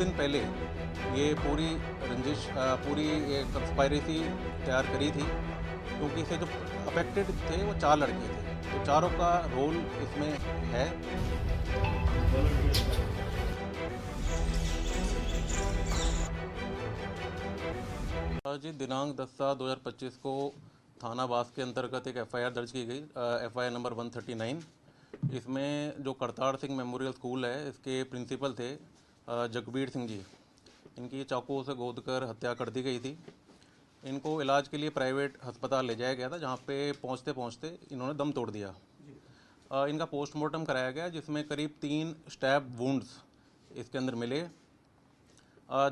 दिन पहले ये पूरी रंजिश पूरी ये कंस्पायरेसी तैयार करी थी, क्योंकि इसे जो अफेक्टेड थे वो 4 लड़के थे, तो चारों का रोल इसमें है। जी दिनांक 10/7/2025 को थाना बास के अंतर्गत एक एफआईआर दर्ज की गई, एफआईआर नंबर 139। इसमें जो करतार सिंह मेमोरियल स्कूल है, इसके प्रिंसिपल थे जगबीर सिंह जी। इनकी चाकू से गोद कर हत्या कर दी गई थी। इनको इलाज के लिए प्राइवेट अस्पताल ले जाया गया था, जहाँ पे पहुँचते पहुँचते इन्होंने दम तोड़ दिया। इनका पोस्टमार्टम कराया गया, जिसमें करीब 3 स्टैब वुंड्स इसके अंदर मिले।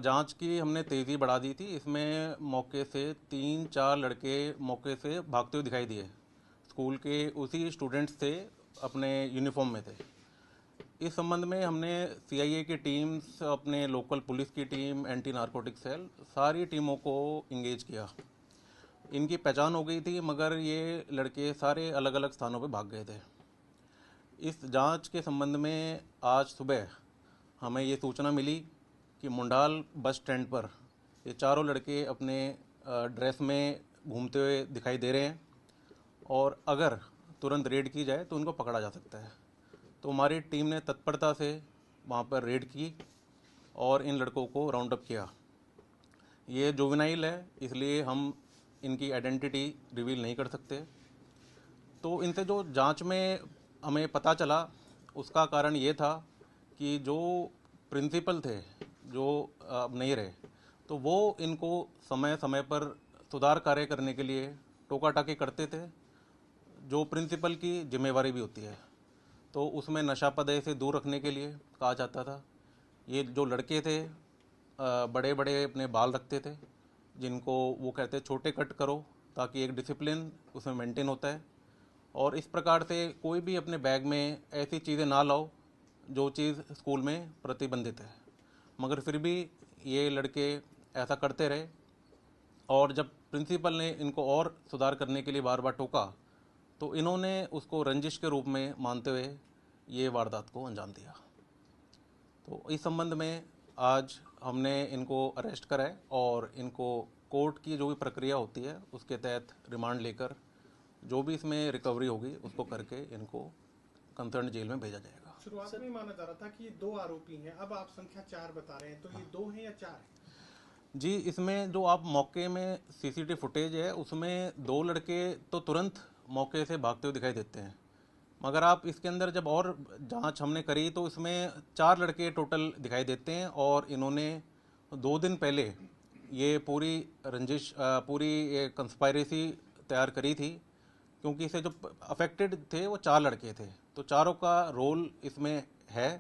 जांच की हमने तेज़ी बढ़ा दी थी। इसमें मौके से 3-4 लड़के मौके से भागते हुए दिखाई दिए। स्कूल के उसी स्टूडेंट्स थे, अपने यूनिफॉर्म में थे। इस संबंध में हमने सीआईए की टीम्स, अपने लोकल पुलिस की टीम, एंटी नारकोटिक सेल, सारी टीमों को इंगेज किया। इनकी पहचान हो गई थी, मगर ये लड़के सारे अलग अलग स्थानों पर भाग गए थे। इस जांच के संबंध में आज सुबह हमें ये सूचना मिली कि मुंडाल बस स्टैंड पर ये चारों लड़के अपने ड्रेस में घूमते हुए दिखाई दे रहे हैं, और अगर तुरंत रेड की जाए तो उनको पकड़ा जा सकता है। तो हमारी टीम ने तत्परता से वहाँ पर रेड की और इन लड़कों को राउंड अप किया। ये जुवेनाइल है, इसलिए हम इनकी आइडेंटिटी रिवील नहीं कर सकते। तो इनसे जो जांच में हमें पता चला, उसका कारण ये था कि जो प्रिंसिपल थे, जो अब नहीं रहे, तो वो इनको समय समय पर सुधार कार्य करने के लिए टोका टाकी करते थे, जो प्रिंसिपल की जिम्मेवारी भी होती है। तो उसमें नशा पदय से दूर रखने के लिए कहा जाता था। ये जो लड़के थे बड़े बड़े अपने बाल रखते थे, जिनको वो कहते छोटे कट करो, ताकि एक डिसिप्लिन उसमें मेंटेन होता है। और इस प्रकार से कोई भी अपने बैग में ऐसी चीज़ें ना लाओ जो चीज़ स्कूल में प्रतिबंधित है। मगर फिर भी ये लड़के ऐसा करते रहे, और जब प्रिंसिपल ने इनको और सुधार करने के लिए बार बार टोका, तो इन्होंने उसको रंजिश के रूप में मानते हुए ये वारदात को अंजाम दिया। तो इस संबंध में आज हमने इनको अरेस्ट करा है, और इनको कोर्ट की जो भी प्रक्रिया होती है उसके तहत रिमांड लेकर जो भी इसमें रिकवरी होगी उसको करके इनको कंसर्न जेल में भेजा जाएगा। शुरुआत में माना जा रहा था कि ये 2 आरोपी हैं, अब आप संख्या 4 बता रहे हैं, तो ये 2 हैं या 4 हैं? जी, इसमें जो आप मौके में सीसीटीवी फुटेज है, उसमें 2 लड़के तो तुरंत मौके से भागते हुए दिखाई देते हैं, मगर आप इसके अंदर जब और जांच हमने करी तो इसमें 4 लड़के टोटल दिखाई देते हैं। और इन्होंने 2 दिन पहले ये पूरी रंजिश पूरी ये कंस्पायरेसी तैयार करी थी, क्योंकि इसे जो अफेक्टेड थे वो 4 लड़के थे, तो चारों का रोल इसमें है।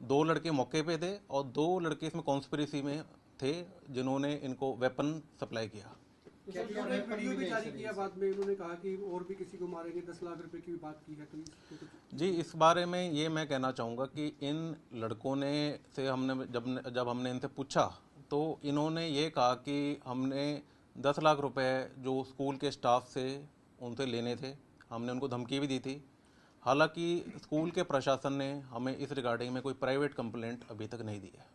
2 लड़के मौके पे थे और 2 लड़के इसमें कॉन्स्पिरेसी में थे, जिन्होंने इनको वेपन सप्लाई किया। तो सर उन्होंने एक वीडियो भी जारी किया, बाद में उन्होंने कहा कि और भी किसी को मारेंगे, 10 लाख रुपए की भी बात की है, तो इसको कुछ जी, इस बारे में ये मैं कहना चाहूँगा कि इन लड़कों ने से हमने जब हमने इनसे पूछा, तो इन्होंने ये कहा कि हमने 10 लाख रुपए जो स्कूल के स्टाफ से उनसे लेने थे, हमने उनको धमकी भी दी थी। हालांकि स्कूल के प्रशासन ने हमें इस रिगार्डिंग में कोई प्राइवेट कंप्लेंट अभी तक नहीं दी है।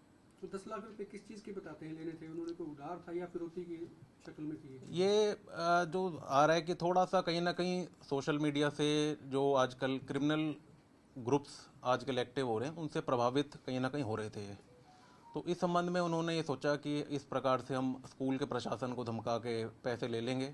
तो 10 लाख रुपए किस चीज़ के बताते हैं लेने थे? उन्होंने कोई उधार था या फिरौती की शक्ल में किए? ये जो आ रहा है कि थोड़ा सा कहीं ना कहीं सोशल मीडिया से जो आजकल क्रिमिनल ग्रुप्स आजकल एक्टिव हो रहे हैं, उनसे प्रभावित कहीं ना कहीं हो रहे थे। तो इस संबंध में उन्होंने ये सोचा कि इस प्रकार से हम स्कूल के प्रशासन को धमका के पैसे ले लेंगे।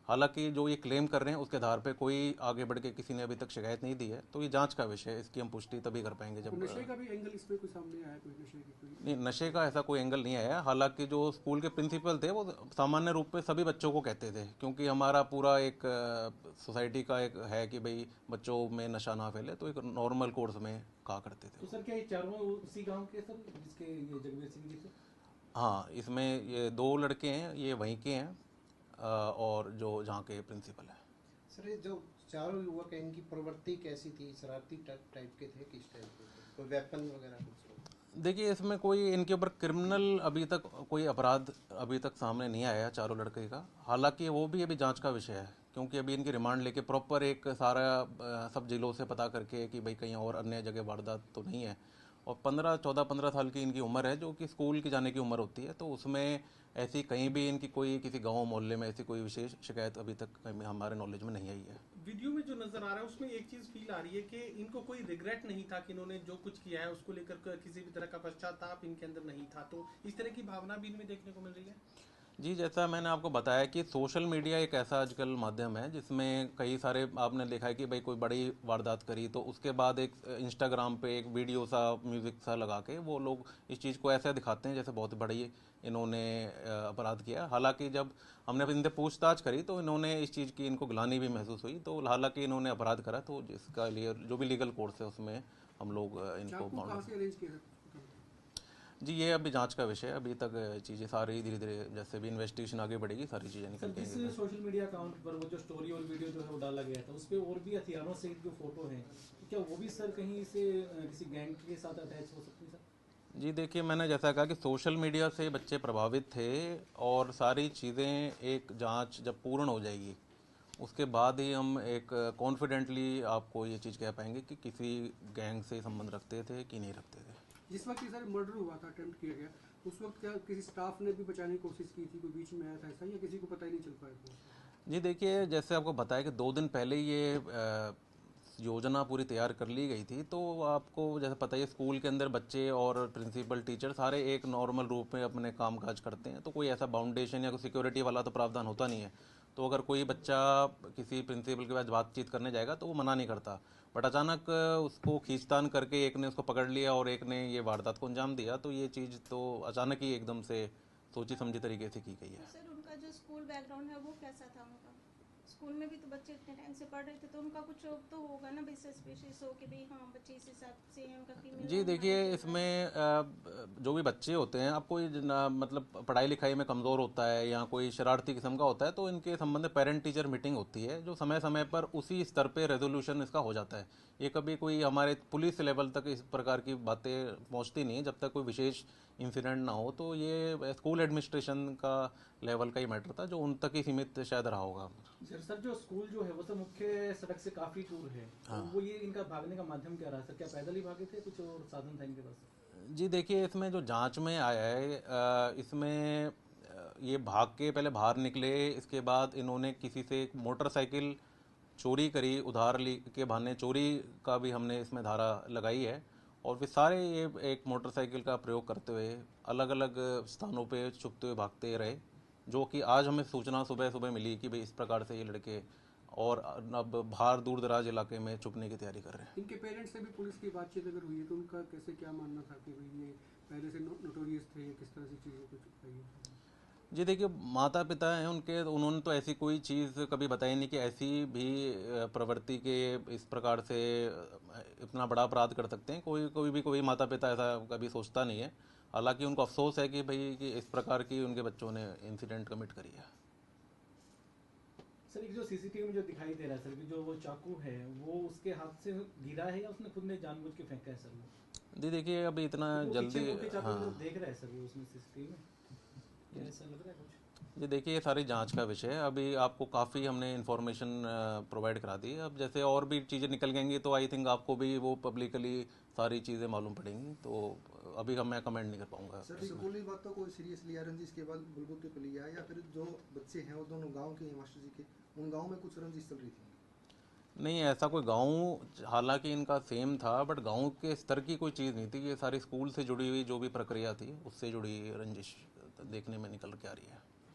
हालांकि जो ये क्लेम कर रहे हैं उसके आधार पे कोई आगे बढ़ के किसी ने अभी तक शिकायत नहीं दी है, तो ये जांच का विषय है, इसकी हम पुष्टि तभी कर पाएंगे तो जब नशे का भी एंगल इसमें कोई सामने आया, कोई नशे की कोई? नहीं, नशे का ऐसा कोई एंगल नहीं आया। हालांकि जो स्कूल के प्रिंसिपल थे वो सामान्य रूप में सभी बच्चों को कहते थे, क्योंकि हमारा पूरा एक सोसाइटी का एक है कि भाई बच्चों में नशा ना फैले, तो एक नॉर्मल कोर्स में कहा करते थे। तो सर क्या ये चारों उसी गांव के सर जिसके ये जगबीर सिंह जी से? हाँ, इसमें ये 2 लड़के हैं, ये वहीं के हैं, और जो जहाँ के प्रिंसिपल हैं। सर ये जो चारों युवक हैं, इनकी प्रवृत्ति कैसी थी? शरारती टाइप के थे, किस टाइप के थे? कोई वेपन वगैरह कुछ? देखिए, इसमें कोई इनके ऊपर क्रिमिनल अभी तक कोई अपराध अभी तक सामने नहीं आया चारों लड़के का। हालांकि वो भी अभी जांच का विषय है, क्योंकि अभी इनकी रिमांड लेके प्रॉपर एक सारा सब जिलों से पता करके कि भाई कहीं और अन्य जगह वारदात तो नहीं है, और 14-15 साल की इनकी उम्र है, जो कि स्कूल की जाने की उम्र होती है। तो उसमें ऐसी कहीं भी इनकी कोई किसी गांव मोहल्ले में ऐसी कोई विशेष शिकायत अभी तक कहीं हमारे नॉलेज में नहीं आई है। वीडियो में जो नजर आ रहा है उसमें एक चीज फील आ रही है कि इनको कोई रिग्रेट नहीं था कि इन्होंने जो कुछ किया है उसको लेकर किसी भी तरह का पश्चाताप इनके अंदर नहीं था, तो इस तरह की भावना भी इनमें देखने को मिल रही है। जी, जैसा मैंने आपको बताया कि सोशल मीडिया एक ऐसा आजकल माध्यम है जिसमें कई सारे आपने देखा है कि भाई कोई बड़ी वारदात करी तो उसके बाद एक इंस्टाग्राम पे एक वीडियो सा म्यूज़िक सा लगा के वो लोग इस चीज़ को ऐसे दिखाते हैं जैसे बहुत बड़ी इन्होंने अपराध किया। हालांकि जब हमने इनसे पूछताछ करी तो इन्होंने इस चीज़ की इनको ग्लानि भी महसूस हुई, तो हालांकि इन्होंने अपराध करा तो जिसका लिए जो भी लीगल कोर्स है उसमें हम लोग इनको चाकू कहाँ से अरेंज किया था? जी, ये अभी जांच का विषय है। अभी तक चीज़ें सारी धीरे धीरे जैसे भी इन्वेस्टिगेशन आगे बढ़ेगी सारी चीज़ें सर, निकल के जिस आएंगी। सोशल मीडिया अकाउंट पर वो जो स्टोरी और वीडियो जो है वो डाला गया था उस पर और भी हथियारों सहित जो फोटो है, तो क्या वो भी सर कहीं से किसी गैंग के साथ अटैच हो सकती है सर? जी देखिए, मैंने जैसा कहा कि सोशल मीडिया से बच्चे प्रभावित थे और सारी चीज़ें एक जांच जब पूर्ण हो जाएगी उसके बाद ही हम एक कॉन्फिडेंटली आपको ये चीज़ कह पाएंगे कि किसी गैंग से संबंध रखते थे कि नहीं रखते थे। जिस वक्त ये सर मर्डर हुआ था, अटेम्प्ट किया गया, उस वक्त क्या किसी स्टाफ ने भी बचाने की कोशिश की थी? कोई बीच में आया था ऐसा, या किसी को पता ही नहीं चल पाया था? जी देखिए, जैसे आपको बताया कि 2 दिन पहले ये योजना पूरी तैयार कर ली गई थी, तो आपको जैसे पता ही है स्कूल के अंदर बच्चे और प्रिंसिपल टीचर सारे एक नॉर्मल रूप में अपने काम काज करते हैं, तो कोई ऐसा बाउंडेशन या कोई सिक्योरिटी वाला तो प्रावधान होता नहीं है। तो अगर कोई बच्चा किसी प्रिंसिपल के पास बातचीत करने जाएगा तो वो मना नहीं करता, बट अचानक उसको खींचतान करके एक ने उसको पकड़ लिया और एक ने ये वारदात को अंजाम दिया, तो ये चीज़ तो अचानक ही एकदम से सोची समझी तरीके से की गई है। सर, उनका जो स्कूल बैकग्राउंड है वो कैसा था उनका? स्कूल में भी तो बच्चे इतने टाइम से पढ़ रहे थे, तो उनका कुछ तो होगा ना भाई सस्पिशियस हो कि भाई हाँ बच्चे इस हिसाब से हैं, उनका क्रिमिनल। जी देखिए, इसमें जो भी बच्चे होते हैं, अब कोई मतलब पढ़ाई लिखाई में कमज़ोर होता है या कोई शरारती किस्म का होता है तो इनके संबंध में पेरेंट टीचर मीटिंग होती है जो समय समय पर उसी स्तर पे रेजोल्यूशन इसका हो जाता है। ये कभी कोई हमारे पुलिस लेवल तक इस प्रकार की बातें पहुंचती नहीं जब तक कोई विशेष इंसिडेंट ना हो, तो ये स्कूल एडमिनिस्ट्रेशन का लेवल का ही मैटर था जो उन तक ही सीमित शायद रहा होगा। सर, जो स्कूल जो है वो सर मुख्य सड़क से काफी दूर है, तो वो ये इनका भागने का माध्यम क्या रहा सर? क्या पैदल ही भागे थे, कुछ और साधन था इनके पास? जी देखिए, इसमें जो जांच में आया है इसमें ये भाग के पहले बाहर निकले, इसके बाद इन्होंने किसी से एक मोटरसाइकिल चोरी करी, उधार ली के बहाने चोरी का भी हमने इसमें धारा लगाई है, और फिर सारे ये एक मोटरसाइकिल का प्रयोग करते हुए अलग अलग स्थानों पे छुपते हुए भागते रहे, जो कि आज हमें सूचना सुबह सुबह मिली कि भाई इस प्रकार से ये लड़के और अब बाहर दूर दराज इलाके में छुपने की तैयारी कर रहे हैं। इनके पेरेंट्स से भी पुलिस की बातचीत अगर हुई है तो उनका कैसे क्या मानना था कि भाई ये पहले से नोटोरियस थे या किस तरह से चीज़ों को छुपाई है? जी देखिए, माता पिता हैं उनके, तो उन्होंने तो ऐसी कोई चीज़ कभी बताई नहीं कि ऐसी भी प्रवृत्ति के इस प्रकार से इतना बड़ा अपराध कर सकते हैं। कोई माता पिता ऐसा कभी सोचता नहीं है। हालांकि उनको अफसोस है कि भाई कि इस प्रकार की उनके बच्चों ने इंसिडेंट कमिट करी है। सर, एक जो सीसीटीवी में जो दिखाई दे रहा है सर कि जो वो चाकू है वो उसके हाथ से गिरा है या उसने खुद ने जानबूझ के फेंका है सर? वो जी देखिए, अभी इतना वो जल्दी पीछे मुड़ के चाकू हाँ जो देख रहा है सर वो उसमें सीसीटीवी में, क्या ऐसा लग रहा है कुछ? जी देखिए, ये सारी जांच का विषय है। अभी आपको काफ़ी हमने इन्फॉर्मेशन प्रोवाइड करा दी है। अब जैसे और भी चीज़ें निकल गएंगी तो आई थिंक आपको भी वो पब्लिकली सारी चीज़ें मालूम पड़ेंगी, तो अभी मैं कमेंट नहीं कर पाऊंगा। सर, स्कूल की बात तो कोई सीरियस लिया रंजिश के बाद बुलबुल पे लिया, या फिर जो बच्चे हैं वो दोनों गांव के हैं मास्टर जी के, उन गांव में कुछ रंजिश चल रही थी? नहीं, ऐसा कोई गांव हालांकि इनका सेम था, बट गांव के स्तर की कोई चीज़ नहीं थी। ये सारी स्कूल से जुड़ी हुई जो भी प्रक्रिया थी उससे जुड़ी रंजिश देखने में निकल के आ रही है।